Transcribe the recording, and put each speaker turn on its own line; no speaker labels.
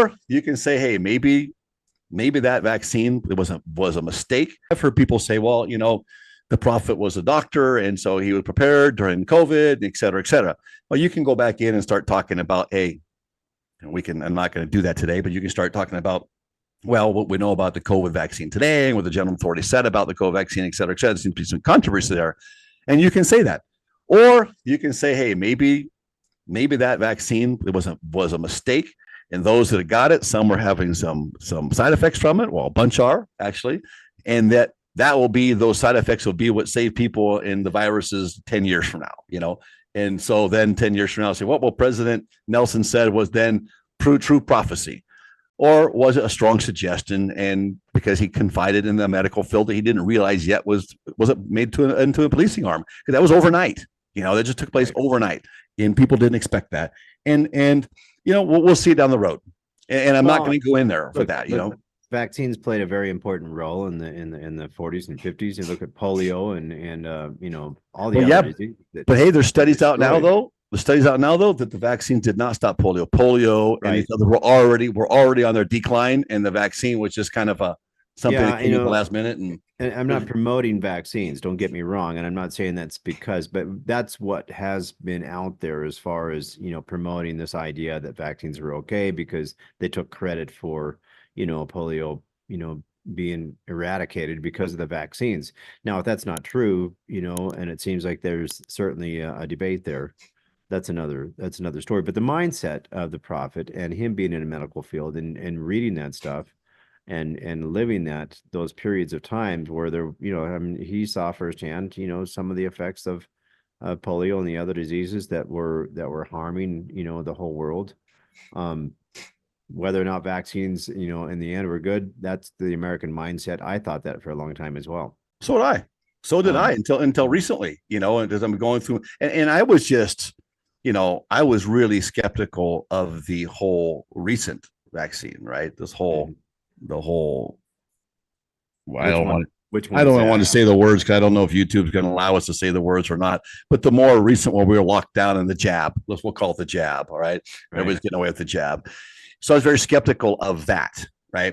Or you can say, hey, maybe that vaccine was a mistake. I've heard people say, well, the prophet was a doctor, and so he was prepared during COVID, et cetera, et cetera. Well, you can go back in and start talking about, hey, I'm not going to do that today, but you can start talking about, well, what we know about the COVID vaccine today and what the general authority said about the COVID vaccine, et cetera, et cetera. There seems to be some controversy there. And you can say that. Or you can say, hey, maybe that vaccine was a mistake. And those that got it, some were having some side effects from it. Well, a bunch are actually. And those side effects will be what save people in the viruses 10 years from now, And so then 10 years from now, say, well, President Nelson said was then true prophecy. Or was it a strong suggestion? And because he confided in the medical field that he didn't realize yet was it made into a policing arm? Because that was overnight. That just took place overnight, and people didn't expect that. And we'll see it down the road. And I'm not going to go in there for that.
Vaccines played a very important role in the 40s and 50s. You look at polio and all the other diseases.
But hey, there's studies out now though. The studies out now, though, that the vaccine did not stop polio. Polio and these other were already on their decline, and the vaccine was just kind of something that came at the last minute. And
I'm not promoting vaccines, don't get me wrong, and I'm not saying but that's what has been out there as far as promoting this idea that vaccines are okay because they took credit for polio being eradicated because of the vaccines. Now, if that's not true, and it seems like there's certainly a debate there. That's another story. But the mindset of the prophet and him being in a medical field and reading that stuff and living those periods of times where there, he saw firsthand, some of the effects of polio and the other diseases that were harming, the whole world. Whether or not vaccines, in the end were good, that's the American mindset. I thought that for a long time as well.
So did I until recently, and as I'm going through, and I was just, I was really skeptical of the whole recent vaccine, right? I don't want to say the words because I don't know if YouTube's going to allow us to say the words or not. But the more recent one, we were locked down in the jab. We'll call it the jab. All right. Everybody's getting away with the jab. So I was very skeptical of that. Right.